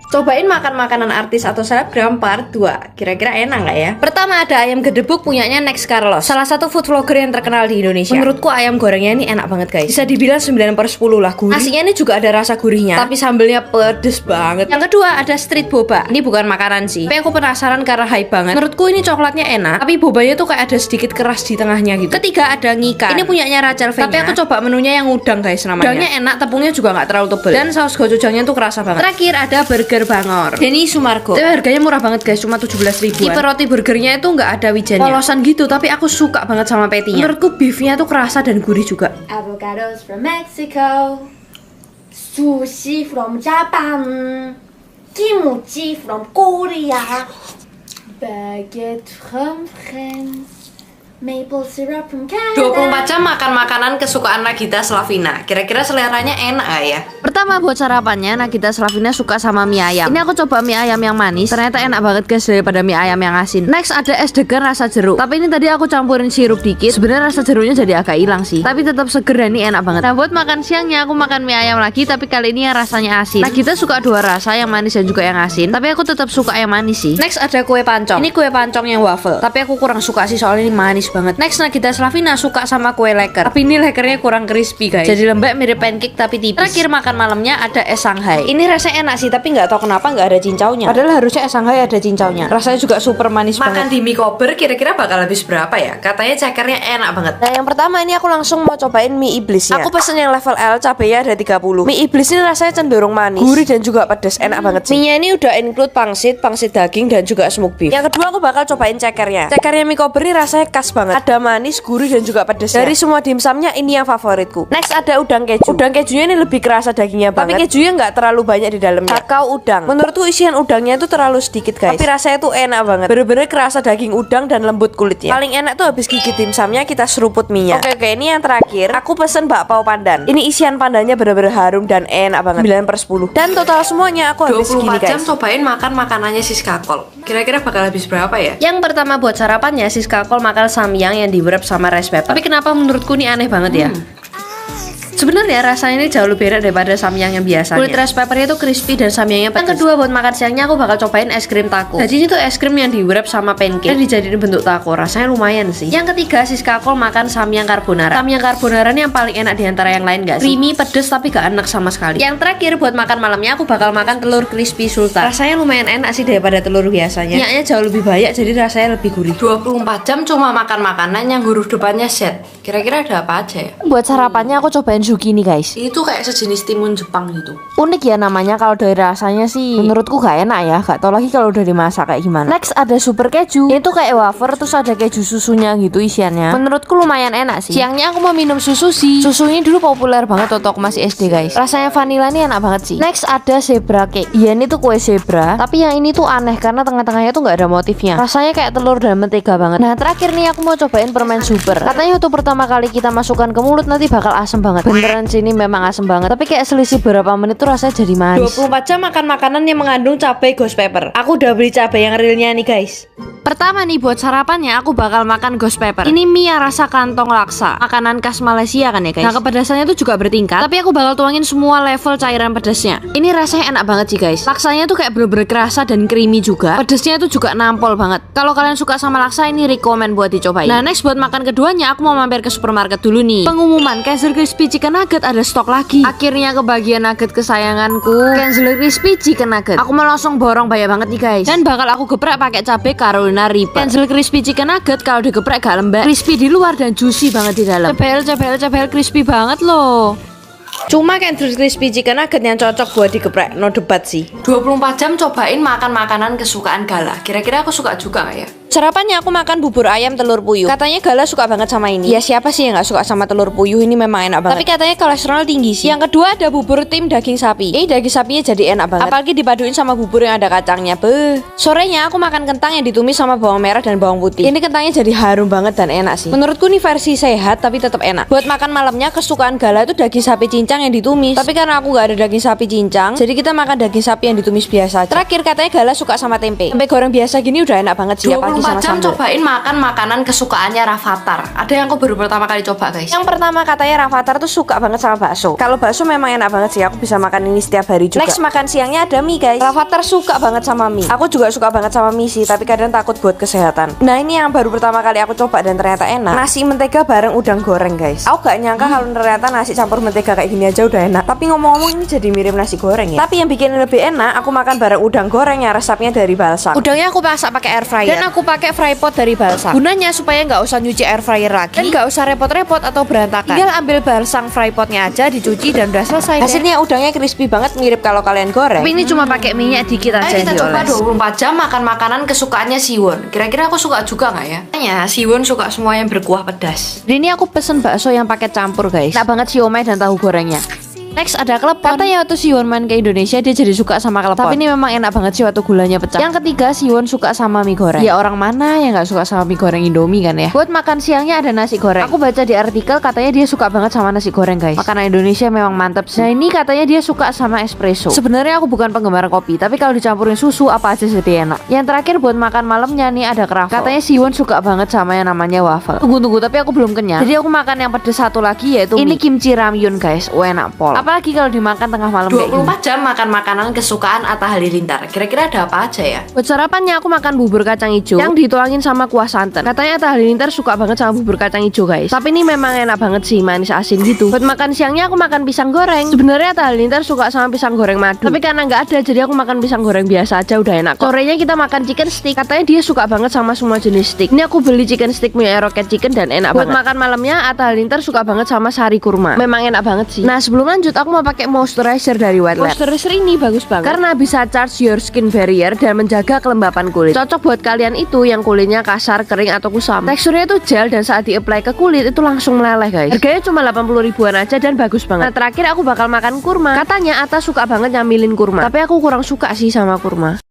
Cobain makan makanan artis atau selebgram part 2. Kira-kira enak nggak ya? Pertama ada ayam gedebuk punyanya Next Carlos, salah satu food vlogger yang terkenal di Indonesia. Menurutku ayam gorengnya ini enak banget guys. Bisa dibilang 9/10 lah gurih. Nasinya ini juga ada rasa gurihnya, tapi sambelnya pedes banget. Yang kedua ada street boba. Ini bukan makanan sih, tapi aku penasaran karena hype banget. Menurutku ini coklatnya enak, tapi bobanya tuh kayak ada sedikit keras di tengahnya gitu. Ketiga ada ngikan. Ini punyanya Rachel V, tapi aku coba menunya yang udang guys namanya. Udangnya enak, tepungnya juga nggak terlalu tebal, dan saus gochujangnya tuh kerasa banget. Terakhir ada burger Bangor. Denny Sumargo. Tapi harganya murah banget guys, cuma 17.000-an. Tipe roti burgernya itu nggak ada wijennya, polosan gitu, tapi aku suka banget sama patty-nya. Menurutku beefnya tuh kerasa dan gurih juga. Avocados from Mexico, sushi from Japan, kimchi from Korea, baguette from France, maple syrup from Canada. 24 jam makan makanan kesukaan Nagita Slavina. Kira-kira seleranya enak gak ya? Pertama buat sarapannya, Nagita Slavina suka sama mie ayam. Ini aku coba mie ayam yang manis, ternyata enak banget guys daripada mie ayam yang asin. Next ada es degan rasa jeruk, tapi ini tadi aku campurin sirup dikit. Sebenarnya rasa jeruknya jadi agak hilang sih, tapi tetap seger dan ini enak banget. Nah buat makan siangnya aku makan mie ayam lagi, tapi kali ini yang rasanya asin. Nagita suka dua rasa, yang manis dan juga yang asin, tapi aku tetap suka yang manis sih. Next ada kue pancong. Ini kue pancong yang waffle, tapi aku kurang suka sih soalnya ini manis banget. Next Nagita Slavina suka sama kue leker, tapi ini lekernya kurang crispy guys, jadi lembek mirip pancake tapi tipis. Terakhir makan malamnya ada es Shanghai. Ini rasanya enak sih, tapi nggak tahu kenapa nggak ada cincaunya, padahal harusnya es Shanghai ada cincaunya. Rasanya juga super manis banget. Makan di mie kober kira-kira bakal habis berapa ya? Katanya cekernya enak banget. Nah yang pertama ini aku langsung mau cobain mie iblis ya. Aku pesen yang level L, cabenya ada 30. Mie iblis ini rasanya cenderung manis, gurih dan juga pedas, enak banget sih. Mie-nya ini udah include pangsit daging dan juga smoked beef. Yang kedua aku bakal cobain cekernya. Cekernya mie kober ini rasanya khas banget, ada manis, gurih dan juga pedas. Dari semua dimsumnya ini yang favoritku. Next ada udang keju. Udang kejunya ini lebih kerasa dagingnya banget, tapi kejunya nggak terlalu banyak di dalamnya. Kakao udang. Menurutku isian udangnya itu terlalu sedikit guys, tapi rasanya tuh enak banget. Bener-bener kerasa daging udang dan lembut kulitnya. Paling enak tuh habis gigit dimsumnya kita seruput mie-nya. Oke, ini yang terakhir. Aku pesen bakpao pandan. Ini isian pandannya bener-bener harum dan enak banget. 9/10. Dan total semuanya aku habis segini guys. 24 jam cobain makan makanannya Siska Kol. Kira-kira bakal habis berapa ya? Yang pertama buat sarapannya Siska Kol makan samyang yang di wrap sama rice paper. Tapi kenapa menurutku ini aneh banget ya? Sebenarnya rasanya ini jauh lebih enak daripada samyang yang biasanya. Kulit rice papernya itu crispy dan samyangnya pedas. Yang kedua buat makan siangnya aku bakal cobain es krim taco. Jadi ini tuh es krim yang di wrap sama pancake dan dijadiin bentuk taco. Rasanya lumayan sih. Yang ketiga Siska Kol makan samyang carbonara. Samyang carbonara ini yang paling enak di antara yang lain guys. Creamy, pedes tapi gak enak sama sekali. Yang terakhir buat makan malamnya aku bakal makan telur crispy sultan. Rasanya lumayan enak sih daripada telur biasanya. Minyaknya jauh lebih banyak jadi rasanya lebih gurih. 24 jam cuma makan makanan yang huruf depannya Z. Kira-kira ada apa aja ya? Buat sarapannya aku cobain zucchini guys. Ini tuh kayak sejenis timun Jepang gitu. Unik ya namanya, kalau dari rasanya sih menurutku gak enak ya. Gak tau lagi kalau udah dimasak kayak gimana. Next ada super keju. Ini tuh kayak wafer terus ada keju susunya gitu isiannya. Menurutku lumayan enak sih. Siangnya aku mau minum susu sih. Susu ini dulu populer banget waktu aku masih SD guys. Rasanya vanilla ini enak banget sih. Next ada zebra cake. Iya ini tuh kue zebra, tapi yang ini tuh aneh karena tengah-tengahnya tuh gak ada motifnya. Rasanya kayak telur dan mentega banget. Nah terakhir nih aku mau cobain permen super. Katanya waktu pertama kali kita masukkan ke mulut nanti bakal asem banget. Beneran ini memang asem banget, tapi kayak selisih beberapa menit tuh rasanya jadi manis. 24 jam makan makanan yang mengandung cabai ghost pepper. Aku udah beli cabai yang realnya nih guys. Pertama nih buat sarapannya aku bakal makan ghost pepper. Ini mie yang rasa kantong laksa, makanan khas Malaysia kan ya guys. Nah kepedasannya tuh juga bertingkat, tapi aku bakal tuangin semua level cairan pedasnya. Ini rasanya enak banget sih guys. Laksanya tuh kayak bener-bener kerasa dan creamy juga. Pedasnya tuh juga nampol banget. Kalau kalian suka sama laksa ini rekomen buat dicobain. Nah next buat makan keduanya aku mau mampir ke supermarket dulu nih. Pengumuman Kaiser Crispy Chicken Nugget ada stok lagi. Akhirnya kebagian nugget kesayanganku, Kaiser Crispy Chicken Nugget. Aku mau langsung borong banyak banget nih guys. Dan bakal aku geprek pakai cabai Carolina Reaper. Kaiser Crispy Chicken Nugget kalau digeprek gak lembek, crispy di luar dan juicy banget di dalam. Cebel crispy banget loh. Cuma Kaiser Crispy Chicken Nugget yang cocok buat digeprek, no debat sih. 24 jam cobain makan makanan kesukaan Gala. Kira-kira aku suka juga gak ya? Sarapannya aku makan bubur ayam telur puyuh. Katanya Gala suka banget sama ini. Ya siapa sih yang gak suka sama telur puyuh, ini memang enak banget. Tapi katanya kolesterol tinggi sih. Yang kedua ada bubur tim daging sapi. Daging sapinya jadi enak banget, apalagi dipaduin sama bubur yang ada kacangnya. Sorenya aku makan kentang yang ditumis sama bawang merah dan bawang putih. Ini kentangnya jadi harum banget dan enak sih. Menurutku ini versi sehat tapi tetap enak. Buat makan malamnya kesukaan Gala itu daging sapi cincang yang ditumis. Tapi karena aku gak ada daging sapi cincang, jadi kita makan daging sapi yang ditumis biasa aja. Terakhir katanya Gala suka sama tempe. Tempe goreng biasa gini udah enak banget sih. 24 jam cobain makan makanan kesukaannya Rafathar. Ada yang aku baru pertama kali coba guys. Yang pertama katanya Rafathar tuh suka banget sama bakso. Kalau bakso memang enak banget sih, aku bisa makan ini setiap hari juga. Next makan siangnya ada mie guys. Rafathar suka banget sama mie. Aku juga suka banget sama mie sih, tapi kadang takut buat kesehatan. Nah ini yang baru pertama kali aku coba dan ternyata enak. Nasi mentega bareng udang goreng guys. Aku gak nyangka kalau ternyata nasi campur mentega kayak gini aja udah enak. Tapi ngomong-ngomong ini jadi mirip nasi goreng ya. Tapi yang bikin lebih enak, aku makan bareng udang goreng yang resepnya dari balsak. Udangnya aku masak pakai air fryer dan aku pakai fry pot dari balsak. Gunanya supaya nggak usah nyuci air fryer lagi dan nggak usah repot-repot atau berantakan. Tinggal ambil balsang fry potnya aja, dicuci dan udah selesai. Hasilnya udangnya crispy banget, mirip kalau kalian goreng. Tapi ini cuma pakai minyak dikit aja. Kita coba 24 jam makan makanan kesukaannya Siwon. Kira-kira aku suka juga nggak ya? Kayaknya Siwon suka semua yang berkuah pedas. Dan ini aku pesen bakso yang pakai campur guys. Enak banget siomay dan tahu gorengnya. Next ada klepon. Katanya waktu Siwon main ke Indonesia dia jadi suka sama klepon. Tapi ini memang enak banget sih waktu gulanya pecah. Yang ketiga Siwon suka sama mie goreng. Ya orang mana yang nggak suka sama mie goreng Indomie kan ya. Buat makan siangnya ada nasi goreng. Aku baca di artikel katanya dia suka banget sama nasi goreng guys. Makanan Indonesia memang mantep sih. Nah ini katanya dia suka sama espresso. Sebenarnya aku bukan penggemar kopi, tapi kalau dicampurin susu apa aja jadi enak. Yang terakhir buat makan malamnya nih ada kraffel. Katanya Siwon suka banget sama yang namanya waffle. Tunggu tapi aku belum kenyang. Jadi aku makan yang pedes satu lagi yaitu ini kimchi ramyun guys. Enak pol. Apalagi kalau dimakan tengah malam 24 jam makan makanan kesukaan Atta Halilintar. Kira-kira ada apa aja ya? Buat sarapannya aku makan bubur kacang hijau yang dituangin sama kuah santan. Katanya Atta Halilintar suka banget sama bubur kacang hijau guys. Tapi ini memang enak banget sih, manis asin gitu. Buat makan siangnya aku makan pisang goreng. Sebenarnya Atta Halilintar suka sama pisang goreng madu. Tapi karena nggak ada jadi aku makan pisang goreng biasa aja udah enak. Sorenya kita makan chicken stick. Katanya dia suka banget sama semua jenis stick. Ini aku beli chicken stick punya Rocket Chicken dan enak banget. Buat makan malamnya Atta Halilintar suka banget sama sari kurma. Memang enak banget sih. Nah sebelum lanjut aku mau pakai moisturizer dari White Lab. Moisturizer ini bagus banget karena bisa charge your skin barrier dan menjaga kelembapan kulit. Cocok buat kalian itu yang kulitnya kasar, kering atau kusam. Teksturnya itu gel dan saat di-apply ke kulit itu langsung meleleh guys. Harganya cuma 80 ribuan aja dan bagus banget. Nah terakhir aku bakal makan kurma. Katanya Atta suka banget nyamilin kurma. Tapi aku kurang suka sih sama kurma.